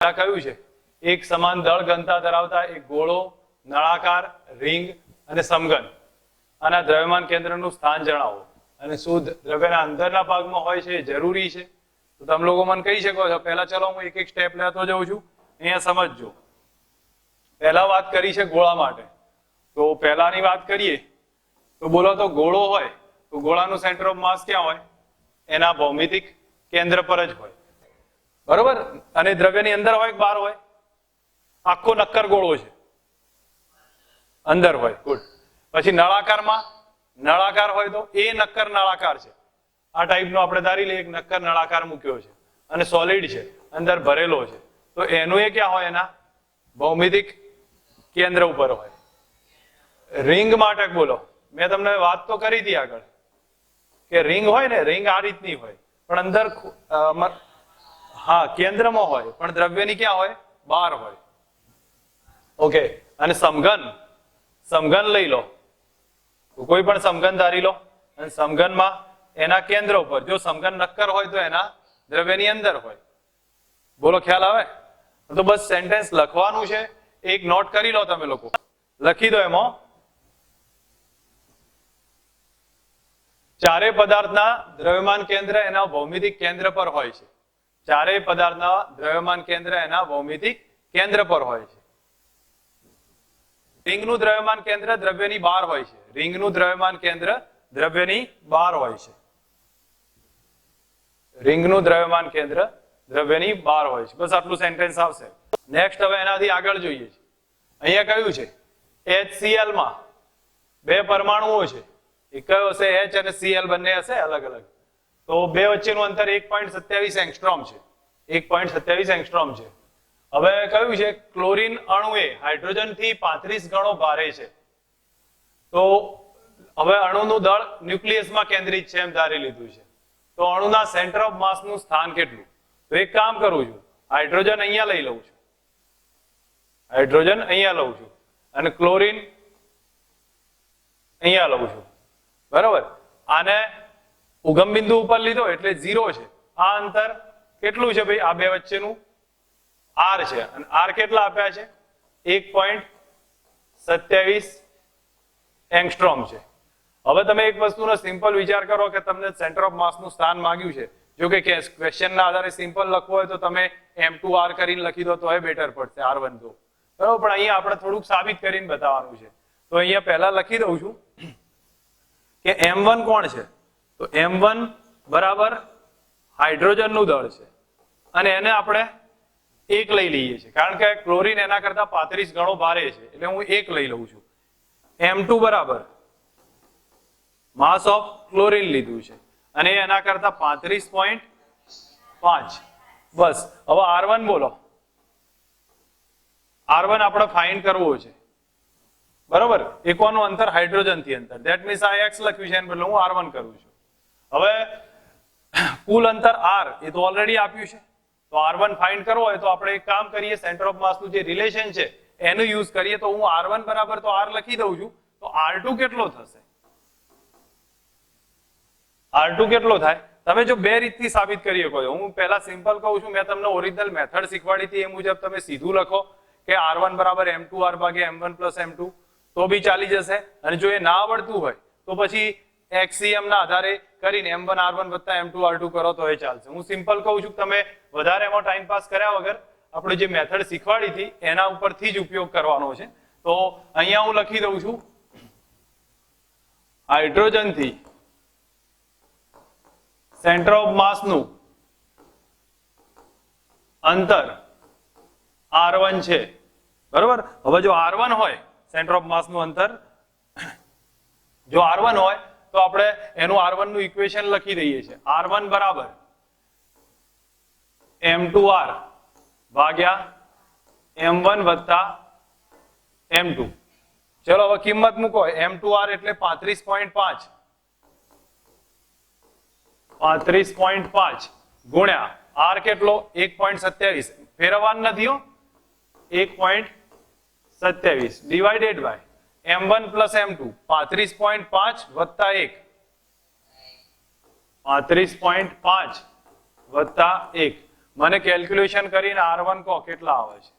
આ કયું છે? એક સમાન દળ ઘનતા ધરાવતા એક ગોળો, નળાકાર, રિંગ અને સમઘન. આના દ્રવ્યમાન કેન્દ્રનું સ્થાન જણાવો. અને શુદ્ધ દ્રવ્યના અંદરના ભાગમાં હોય છે એ જરૂરી છે. તો તમે લોકો મને કહી શકો છો. પહેલા ચલો હું એક એક સ્ટેપ લેતો જાઉં છું. અહીંયા સમજજો. પહેલા વાત કરી છે ગોળા માટે. તો પહેલાની વાત કરીએ તો બોલો તો ગોળો હોય તો ગોળાનું સેન્ટર ઓફ માસ ક્યાં હોય? એના ભૌમિતિક કેન્દ્ર પર જ હોય, બરોબર. અને દ્રવ્યની અંદર હોય કે બહાર હોય? આખો નક્કર ગોળો છે, અંદર હોય. ગુડ. પછી નળાકારમાં, નળાકાર હોય તો એ નક્કર નળાકાર છે. આ ટાઈપનો આપણે ધારી લઈએ એક નક્કર નળાકાર મૂક્યો છે અને સોલિડ છે, અંદર ભરેલો છે. તો એનું એ ક્યાં હોય? એના ભૌમિતિક કેન્દ્ર ઉપર હોય. રિંગ માટે બોલો, મેં તમને વાત તો કરી હતી આગળ કે રિંગ હોય ને, રિંગ આ રીતની હોય પણ અંદર હા કેન્દ્રમાં હોય પણ દ્રવ્યની ક્યાં હોય? બહાર હોય. ઓકે. અને સમઘન, સમઘન લઈ લો, કોઈ પણ સમઘન ધારી લો અને સમઘનમાં એના કેન્દ્ર ઉપર જો સમઘન નક્કર હોય તો એના દ્રવ્યની અંદર હોય. બોલો ખ્યાલ આવે? તો બસ સેન્ટેન્સ લખવાનું છે, એક નોટ કરી લો તમે લોકો, લખી દો. એમાં ચારે પદાર્થના દ્રવ્યમાન કેન્દ્ર એના ભૌમિતિક કેન્દ્ર પર હોય છે. ચારેય પદાર્થના દ્રવ્યમાન કેન્દ્ર એના ભૌમિતિક કેન્દ્ર પર હોય છે. રિંગનું દ્રવ્યમાન કેન્દ્ર દ્રવ્યની બહાર હોય છે. રિંગનું દ્રવ્યમાન કેન્દ્ર દ્રવ્યની બહાર હોય છે. રિંગનું દ્રવ્યમાન કેન્દ્ર દ્રવ્યની બહાર હોય છે. બસ આટલું સેન્ટેન્સ આવશે. નેક્સ્ટ હવે એનાથી આગળ જોઈએ છે. અહીંયા કયું છે? HCl માં બે પરમાણુઓ છે. એક કયો હશે? H અને Cl બંને હશે અલગ અલગ. તો બે વચ્ચેનું અંતર 1.27 એંગસ્ટ્રોમ છે. 1.27 એંગસ્ટ્રોમ છે. હવે કયું છે? ક્લોરીન અણુ એ હાઇડ્રોજન થી 35 ગણો ભારે છે. તો હવે અણુનું દળ ન્યુક્લિયસમાં કેન્દ્રિત છે એમ ધારી લીધું છે. તો અણુના સેન્ટર ઓફ માસનું સ્થાન કેટલું? તો એક કામ કરું છું, હાઇડ્રોજન અહીંયા લઈ લઉં છું, હાઇડ્રોજન અહીંયા લઉં છું અને ક્લોરીન અહીંયા લઉં છું, બરાબર. આને ઉગમ બિંદુ ઉપર લીધો એટલે 0 છે. આ અંતર કેટલું છે ભાઈ? આ બે વચ્ચેનું R છે અને R કેટલા આપ્યા છે? 1.27 એંગસ્ટ્રોમ છે. હવે તમે એક વસ્તુનો સિમ્પલ વિચાર કરો કે તમને સેન્ટર ઓફ માસનું સ્થાન માંગ્યું છે. જો કે ક્વેશ્ચનના આધારે સિમ્પલ લખવું હોય તો તમે M2R કરીને લખી દો તો એ બેટર પડશે, R1 તો બરાબર. પણ અહીંયા આપણે થોડુંક સાબિત કરીને બતાવવાનું છે. તો અહીંયા પહેલા લખી દઉં છું કે M1 કોણ છે? તો M1 બરાબર હાઇડ્રોજનનું દળ છે અને એને આપણે 1 લઈ લઈએ છીએ કારણ કે ક્લોરીન એના કરતા 35 ગણો ભારે છે એટલે હું 1 લઈ લઉં છું. M2 બરાબર માસ ઓફ ક્લોરીન લીધું છે અને એના કરતા 35.5. બસ. હવે R1 બોલો. R1 આપણે ફાઇન્ડ કરવો છે, બરોબર. એકવાનું અંતર હાઇડ્રોજન થી અંતર, ધેટ મીન્સ આ X લખ્યું છે એને બદલે હું R1 કરું છું. હવે કુલ અંતર R એ તો ઓલરેડી આપ્યું છે. તો R1 ફાઇન્ડ કરવો હોય તો આપણે એક કામ કરીએ, સેન્ટર ઓફ માસનું જે રિલેશન છે એનું યુઝ કરીએ. તો હું R1 બરાબર તો R લખી દઉં છું. તો R2 કેટલો થશે? R2 કેટલો થાય? તમે જો બે રીતથી સાબિત કરી શકો છો. હું પહેલા સિમ્પલ કહું છું, મેં તમને ઓરિજિનલ મેથડ શીખવાડી હતી એ મુજબ તમે સીધું લખો કે R1 બરાબર M2R ભાગ્યા M1 પ્લસ M2 તો બી ચાલી જશે. અને જો એ ના આવડતું હોય તો પછી XCM ના આધારે કરીને M1 R1 વત્તા M2 R2 કરો તો એ ચાલશે. હું સિમ્પલ કહું છું, તમે વધારે એમાં ટાઈમ પાસ કર્યા વગર આપણે જે મેથડ શીખવાડી હતી એના ઉપરથી જ ઉપયોગ કરવાનો છે. તો અહીંયા હું લખી દઉં છું, હાઇડ્રોજન થી સેન્ટર ઓફ માસનું અંતર R1 છે, બરોબર. હવે જો R1 હોય સેન્ટર ઓફ માસનું અંતર, જો R1 હોય તો આપણે એનું R1 નું ઇક્વેશન લખી દઈએ છીએ. R1 બરાબર M2R ભાગ્યા M1 વત્તા M2. ચલો હવે કિંમત મૂકો. M2R એટલે 35.5 ગુણ્યા R કેટલો? 1.27. ફેરવવાનું નથી હો, 1.27 divided by M1 plus M2. 35.5 વત્તા 1, 35.5 વત્તા 1 મને કેલ્ક્યુલેશન કરીને R1 કહો કેટલા આવે છે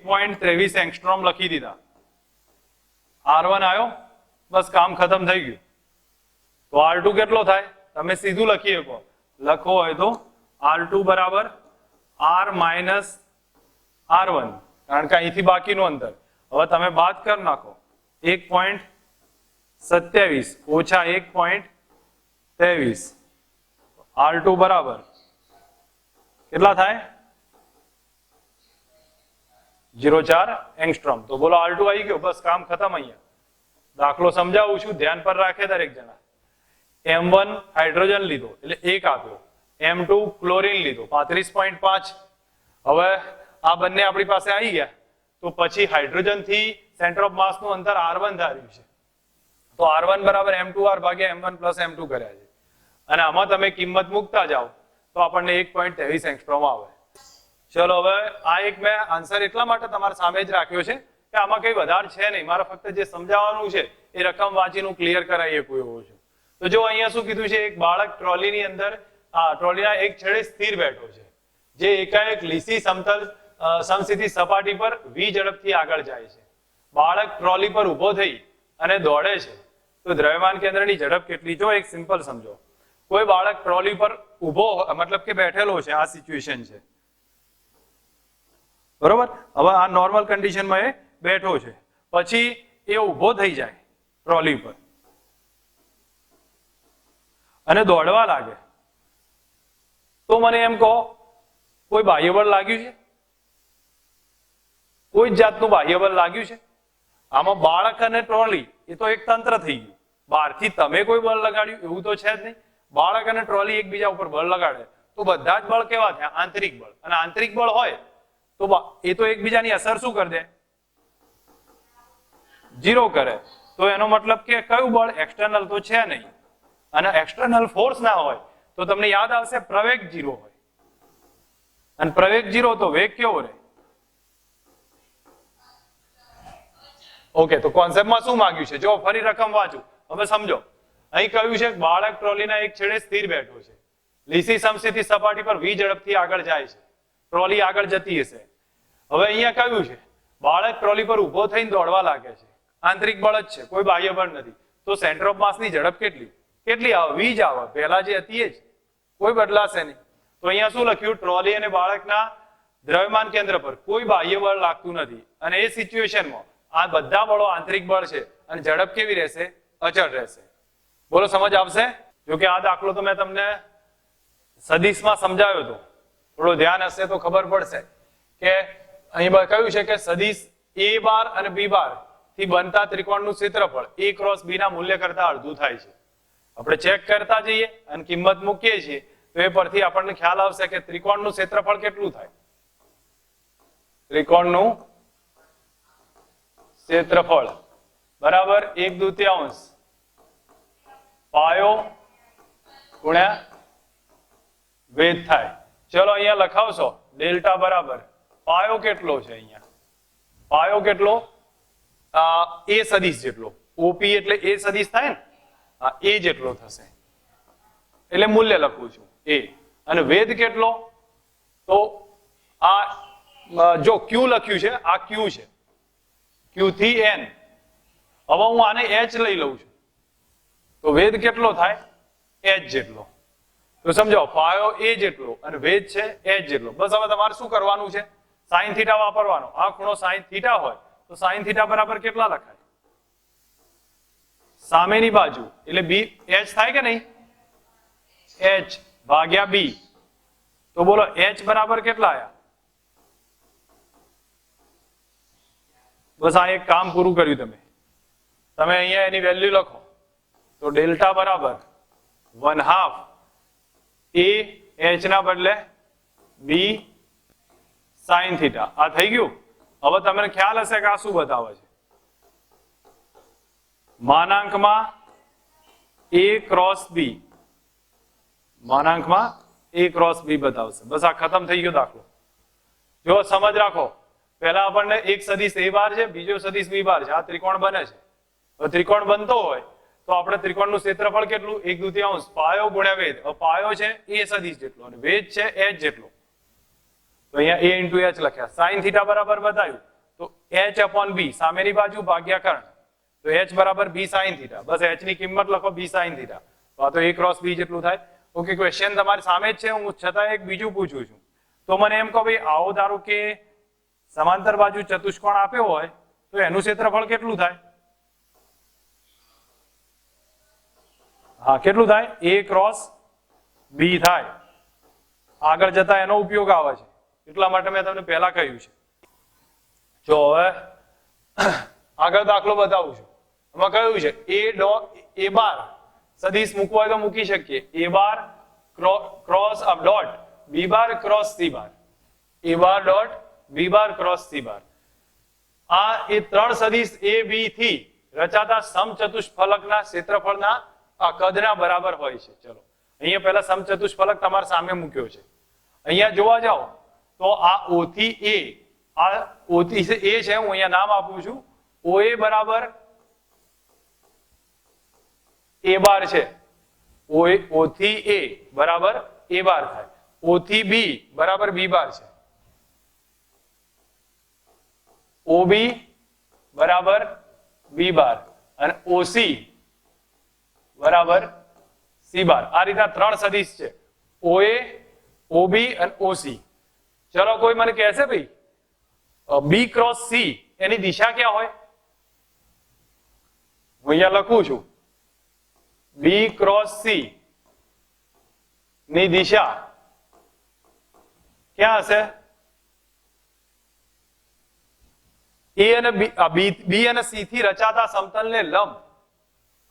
0.23 એંગસ્ટ્રોમ લખી દીધા. R1 આવ્યો, બસ કામ ખતમ થઈ ગયું. તો R2 કેટલો થાય તમે સીધું લખી શકો. લખો હોય તો R2 બરાબર R માઇનસ R1, કારણ કે અહીંથી બાકીનું અંતર. હવે તમે બાદ કરી નાખો 1.27 ઓછા 1.23, R2 બરાબર કેટલા થાય 0.4 એંગસ્ટ્રોમ. તો બોલો R2 આવી ગયો, બસ કામ ખતમ. અહીંયા દાખલો સમજાવું છું, ધ્યાન પર રાખે દરેક જણા. M1 હાઇડ્રોજન લીધો એટલે 1 આપ્યો, M2 ક્લોરીન લીધો 35.5. હવે આ બંને આપણી પાસે આવી ગયા, તો પછી હાઇડ્રોજન થી સેન્ટર ઓફ માસ નું અંતર R1 ધાર્યું છે, તો R1 બરાબર M2R ભાગ્યા M1 પ્લસ M2 કર્યા છે. અને આમાં તમે કિંમત મૂકતા જાઓ તો આપણને 1.23 એંગસ્ટ્રોમ આવે. ચલો હવે આ એક મેં આન્સર એટલા માટે તમારા સામે જ રાખ્યો છે કે આમાં કઈ વધારે છે નહીં, મારે ફક્ત જે સમજાવવાનું છે એ રકમ વાંચીને ક્લિયર કરાવી શકું એવો છું. તો જો અહીંયા શું કીધું છે, એક બાળક ટ્રોલીની અંદર ટ્રોલીના એક છેડે સ્થિર બેઠો છે, જે એકાએક લીસી સમતલ સમસ્થિતિ સપાટી પર v ઝડપથી આગળ જાય છે. બાળક ટ્રોલી પર ઊભો થઈ અને દોડે છે, તો દ્રવ્યમાન કેન્દ્રની ઝડપ કેટલી? જો એક સિમ્પલ સમજો, કોઈ બાળક ટ્રોલી પર ઊભો મતલબ કે બેઠેલો છે, આ સિચ્યુએશન છે બરોબર. હવે આ નોર્મલ કન્ડિશનમાં એ બેઠો છે, પછી એ ઊભો થઈ જાય ટ્રોલી પર અને દોડવા લાગે, તો મને એમ કહો કોઈ બાહ્યબળ લાગ્યું છે? કોઈ જ જાતનું બાહ્યબળ લાગ્યું છે? આમાં બાળક અને ટ્રોલી એ તો એક તંત્ર થઈ ગયું. બહારથી તમે કોઈ બળ લગાડ્યું એવું તો છે જ નહીં. બાળક અને ટ્રોલી એકબીજા ઉપર બળ લગાડે તો બધા જ બળ કેવા થયા? આંતરિક બળ. અને આંતરિક બળ હોય તો એ તો એકબીજાની અસર શું કરી દે? ઝીરો કરે. તો એનો મતલબ કે કયું બળ? એક્સટર્નલ તો છે નહીં. અને એક્સટર્નલ ફોર્સ ના હોય તો તમને યાદ આવશે પ્રવેગ 0 હોય, અને પ્રવેગ 0 તો વેગ કેવો રહે? ઓકે, તો કોન્સેપ્ટમાં શું માંગ્યું છે? જો ફરી રકમ વાંચું, હવે સમજો. અહીં કહ્યું છે બાળક ટ્રોલીના એક છેડે સ્થિર બેઠો છે, લીસી સમસ્થિતિ સપાટી પર v ઝડપથી આગળ જાય છે, ટ્રોલી આગળ જતી હશે. હવે અહીંયા કહ્યું છે બાળક ટ્રોલી પર ઊભો થઈને દોડવા લાગે છે, આંતરિક બળ જ છે, કોઈ બાહ્ય બળ નથી. તો સેન્ટર ઓફ માસની ઝડપ કેટલી આવે? v જ આવે, પહેલા જે હતી એ જ, કોઈ બદલાશે નહીં. તો અહીંયા શું લખ્યું? ટ્રોલી અને બાળકના દ્રવ્યમાન કેન્દ્ર પર કોઈ બાહ્ય બળ લાગતું નથી, અને એ સિચ્યુએશનમાં આ બધા બળો આંતરિક બળ છે, અને ઝડપ કેવી રહેશે? અચળ રહેશે. બોલો સમજ આવશે? જો કે આ દાખલો તો મેં તમને સદિશમાં સમજાવ્યો હતો, થોડું ધ્યાન હશે તો ખબર પડશે કે અહીં કહ્યું છે કે સદિશ a બાર અને b બાર થી બનતા ત્રિકોણનું ક્ષેત્રફળ a ક્રોસ b ના મૂલ્ય કરતા અડધું થાય છે. આપણે ચેક કરતા જઈએ અને કિંમત મૂકીએ છીએ તો એ પરથી આપણને ખ્યાલ આવશે કે ત્રિકોણનું ક્ષેત્રફળ કેટલું થાય. ત્રિકોણનું ક્ષેત્રફળ બરાબર 1/2 પાયો ગુણ્યા વેધ થાય. ચલો અહીંયા લખાવશો ડેલ્ટા બરાબર પાયો કેટલો છે? અહીંયા પાયો કેટલો? a સદિશ જેટલો. OP એટલે a સદિશ થાય ને, a જેટલો થશે, એટલે મૂલ્ય લખું છું a. અને વેધ કેટલો? તો આ જો q લખ્યું છે, આ q છે, q થી n. હવે હું આને h લઈ લઉં છું, તો વેધ કેટલો થાય? h જેટલો. તો સમજો પાયો a જેટલો અને વેધ છે h જેટલો. બસ હવે તમારે શું કરવાનું છે? સાઇન થીટા વાપરવાનો. આ ખૂણો સાઇન થીટા હોય તો સાઇન થીટા બરાબર કેટલા લખાય? સામેની બાજુ એટલે b h થાય કે નહીં? h ભાગ્યા b. તો બોલો h બરાબર કેટલા આયા? બસ આ એક કામ પૂરું કર્યું તમે. તમે અહીંયા એની વેલ્યુ લખો તો ડેલ્ટા બરાબર 1/2 a h ના બદલે b sin થીટા. આ થઈ ગયું. હવે તમને ખ્યાલ હશે કે આ શું બતાવે છે? માનાંકમાં a cross b, માનાંકમાં a cross b બતાવશે. બસ આ ખતમ થઈ ગયો દાખલો. જો સમજ રાખો, પહેલા આપણને એક સદિશ a બાર છે, બીજો સદિશ b બાર છે, આ ત્રિકોણ બને છે. હવે ત્રિકોણ બનતો હોય તો આપણે ત્રિકોણનું ક્ષેત્રફળ કેટલું? 1/2 પાયો ગુણ્યા વેધ. હવે પાયો છે a સદિશ જેટલો અને વેધ છે h જેટલો. તો અહીંયા a into h લખ્યા. sin થીટા બરાબર બતાવ્યું તો h upon b, સામેની બાજુ ભાગ્યા કર્ણ, તો h બરાબર b sin થીટા. બસ h ની કિંમત લખો b sin થીટા, તો આ તો a cross b જેટલું થાય. ઓકે, ક્વેશ્ચન તમારી સામે જ છે, હું છતાં એક બીજું પૂછું છું. તો મને એમ કહો ભાઈ, આવો ધારો કે સમાંતર બાજુ ચતુષ્કોણ આપ્યો હોય તો એનું ક્ષેત્રફળ કેટલું થાય? હા, કેટલું થાય? a cross b થાય. આગળ જતા એનો ઉપયોગ આવે છે, એટલા માટે મેં તમને પહેલા કહ્યું છે. જો હવે આગળ દાખલો બતાવું છું. એમાં કહ્યું છે a બાર સદિશ મૂકવો હોય તો મૂકી શકીએ. a bar cross dot b bar cross c bar, a bar dot b bar cross c બાર. આ એ ત્રણ સદિશ a b થી રચાતા સમચતુષ્ફલકના ક્ષેત્રફળના આ કદના બરાબર હોય છે. ચલો અહીંયા પહેલા સમચતુષ્ફલક તમારા સામે મૂક્યો છે. અહીંયા જોવા જાઓ તો આ o થી a, આ o થી a છે, હું અહીંયા નામ આપું છું. OA બરાબર a બાર છે. o થી a બરાબર a બાર થાય. o થી b બરાબર b બાર છે. OB બરાબર b બાર અને OC બરાબર c બાર. આ રીતના ત્રણ સદિશ છે, OA, OB અને OC. ચલો કોઈ મને કહેશે ભાઈ b ક્રોસ c એની દિશા ક્યાં હોય? હું અહીંયા લખું છું, b ક્રોસ c ની દિશા ક્યાં હશે? B અને C થી રચાતા સમતલને લંબ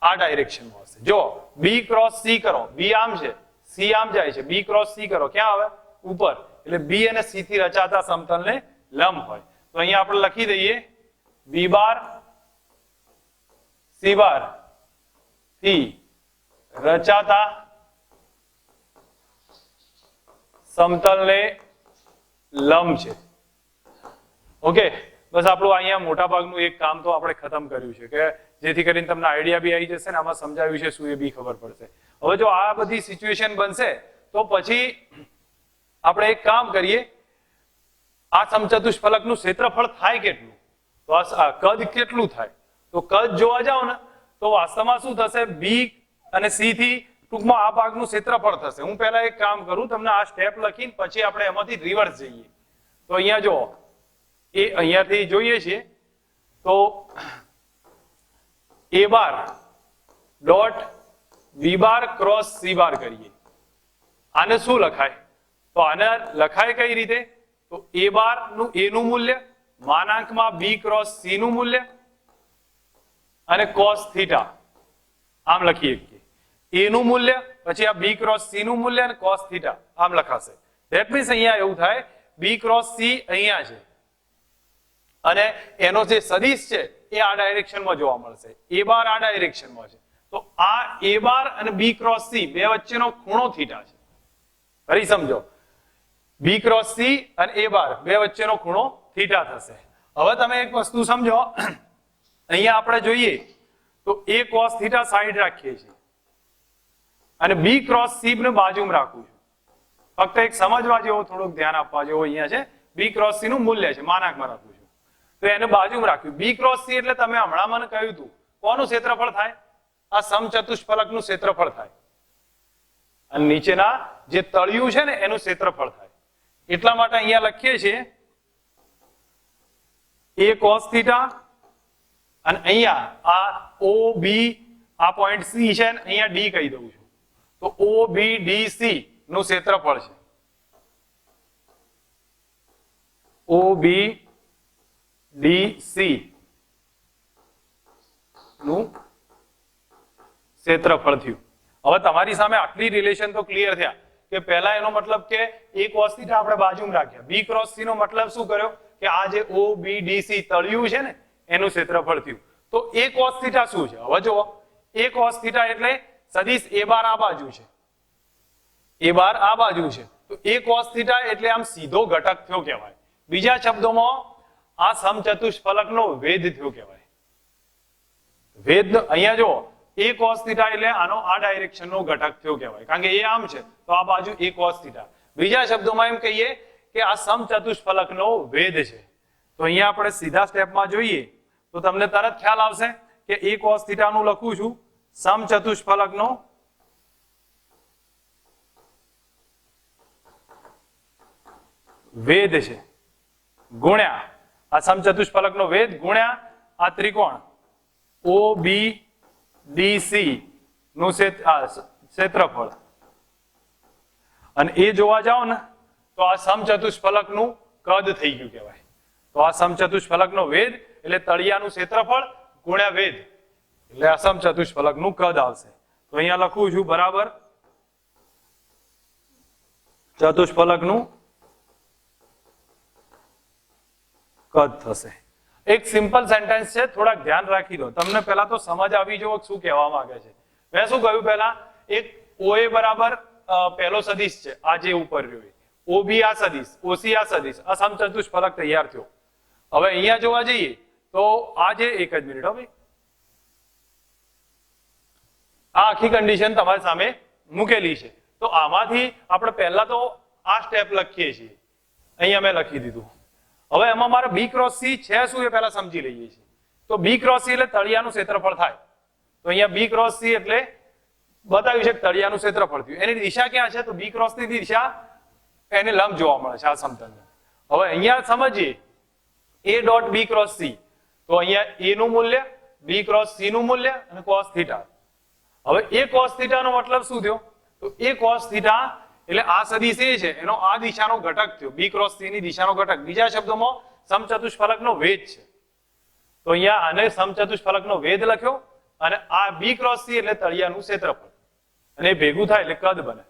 આ ડાયરેક્શનમાં હશે. જો B ક્રોસ C કરો, B આમ છે, C આમ જાય છે, B ક્રોસ C કરો, ક્યાં આવે? ઉપર. એટલે B અને C થી રચાતા સમતલને લંબ હોય. તો અહીંયા આપણે લખી દઈએ B બાર C બાર થી રચાતા સમતલને લંબ છે. ઓકે, બસ આપણું અહીંયા મોટા ભાગનું એક કામ તો આપણે ખતમ કર્યું છે, કે જેથી કરીને તમને આઈડિયા બી આવી જશે ને આમાં સમજાવ્યું છે શું એ બી ખબર પડશે. હવે જો આ બધી સિચ્યુએશન બનશે તો પછી આપણે એક કામ કરીએ, આ સમચતુષ્ફલકનું ક્ષેત્રફળ થાય કેટલું, તો આ કદ કેટલું થાય? તો કદ જોવા જાઓ ને તો વાસ્તવમાં શું થશે? B અને C થી ટૂંકમાં આ ભાગનું ક્ષેત્રફળ થશે. હું પહેલા એક કામ કરું, તમને આ સ્ટેપ લખીને પછી આપણે એમાંથી રિવર્સ જઈએ. તો અહીંયા જો એ અહીંયાથી જોઈએ છીએ તો a bar dot b bar cross c બાર કરીએ. આને શું લખાય? તો આને લખાય કઈ રીતે? તો a બાર નું a નું મૂલ્ય માનાંકમાં b ક્રોસ c નું મૂલ્ય અને cos થીટા આમ લખીએ. a નું મૂલ્ય પછી આ b ક્રોસ c નું મૂલ્ય અને cos થીટા આમ લખાશે. ધેટ મીન્સ અહીંયા એવું થાય b ક્રોસ c અહીંયા છે અને એનો જે સદિશ છે એ આ ડાયરેક્શનમાં જોવા મળશે. a બાર આ ડાયરેક્શનમાં છે, તો આ a બાર અને b ક્રોસ c બે વચ્ચેનો ખૂણો થીટા છે. ફરી સમજો, b ક્રોસ c અને a બાર બે વચ્ચેનો ખૂણો થીટા થશે. હવે તમે એક વસ્તુ સમજો, અહીંયા આપણે જોઈએ તો a cos થીટા સાઈડ રાખીએ છીએ અને b ક્રોસ c ને બાજુમાં રાખું છું. ફક્ત એક સમજવા જેવો થોડુંક ધ્યાન આપવા જેવો અહીંયા છે, b ક્રોસ c નું મૂલ્ય છે માનાંકમાં રાખું છું, તો એને બાજુમાં રાખ્યું. b ક્રોસ c એટલે તમે હમણાં મને કહ્યું હતું કોનું ક્ષેત્રફળ થાય? આ સમચતુષ્ફલકનું ક્ષેત્રફળ થાય અને નીચેના જે તળિયું છે ને એનું ક્ષેત્રફળ થાય. એટલા માટે અહીંયા લખીએ છીએ a cos થીટા અને અહીંયા આ OB આ પોઈન્ટ C છે ને અહીંયા D કહી દઉં છું, તો OBDC નું ક્ષેત્રફળ છે. OBDC નું ક્ષેત્રફળ થયું. હવે તમારી સામે આટલી રિલેશન તો ક્લિયર થયા કે પહેલા એનો મતલબ કે a cos થીટા આપણે બાજુમાં રાખ્યા, b ક્રોસ c નો મતલબ શું કર્યો કે આ જે OBDC તળિયું છે ને એનું ક્ષેત્રફળ થયું. તો a cos થીટા શું છે? હવે જુઓ, a cos થીટા એટલે સદિશ a બાર આ બાજુ છે, a બાર આ બાજુ છે, તો a cos થીટા એટલે આમ સીધો ઘટક થયો કહેવાય. બીજા શબ્દોમાં આ સમચતુષ્ફલકનો વેધ થયો કહેવાય. વેધ અહીંયા જો a cos થીટા એટલે આનો આ ડાયરેક્શનનો ઘટક થયો કહેવાય, કારણ કે એ આમ છે તો આ બાજુ a cos થીટા. બીજા શબ્દોમાં એમ કહીએ કે આ સમચતુષ્ફલકનો વેધ છે. તો અહીંયા આપણે સીધા સ્ટેપમાં જોઈએ તો તમને તરત ખ્યાલ આવશે કે a cos θ નું લખું છું સમચતુષ્ફલકનો વેધ છે ગુણ્યા આ સમચતુષ્ફલકનો વેધ ગુણ્યા આ ત્રિકોણ OBDC નું ક્ષેત્રફળ. અને એ જોવા જાઓ ને તો આ સમચતુષ્ફલકનું કદ થઈ ગયું કહેવાય. તો આ સમચતુષ્ફલકનો વેધ એટલે તળિયાનું ક્ષેત્રફળ ગુણ્યા વેધ એટલે આ સમચતુષ્ફલકનું કદ આવશે. તો અહીંયા લખું છું બરાબર ચતુષ્ફલકનું કદ થશે. એક સિમ્પલ સેન્ટેન્સ છે, થોડાક ધ્યાન રાખી દો. તમને પહેલા તો સમજ આવી જવો શું કહેવા માંગે છે. મેં શું કહ્યું પહેલા, એક OA બરાબર પહેલો સદિશ છે આ જે ઉપર રહ્યો, OB આ સદિશ, OC આ સદિશ, આ સમચતુષ્ફલક તૈયાર થયો. હવે અહીંયા જોવા જઈએ તો આ જે એક જ મિનિટ હવે આ આખી કન્ડિશન તમારી સામે મૂકેલી છે. તો આમાંથી આપણે પહેલા તો આ સ્ટેપ લખીએ છીએ. અહીંયા મેં લખી દીધું. હવે એમાં મારે B ક્રોસ C છે શું એ પહેલા સમજી લઈએ છીએ. તો B ક્રોસ C એટલે તળિયાનું ક્ષેત્રફળ થાય. તો અહીંયા B ક્રોસ C એટલે બતાવ્યું છે કે તળિયાનું ક્ષેત્રફળ થયું. એની દિશા ક્યાં છે? તો B ક્રોસ ની દિશા એને લંબ જોવા મળે છે આ સમતલને. હવે અહીંયા સમજીએ A dot B cross C. તો અહીંયા A નું મૂલ્ય, B ક્રોસ C નું મૂલ્ય અને cos θ. હવે A cos θ નો મતલબ શું થયો? તો A cos θ એટલે આ સદિશ એ છે એનો આ દિશાનો ઘટક થયો, B ક્રોસ C ની દિશાનો ઘટક. બીજા શબ્દોમાં સમચતુષ્ફલકનો વેધ છે. તો અહીંયા આને સમચતુષ્ફલકનો વેધ લખ્યો અને આ B ક્રોસ C એટલે તળિયાનું ક્ષેત્રફળ અને ભેગું થાય એટલે કદ બને.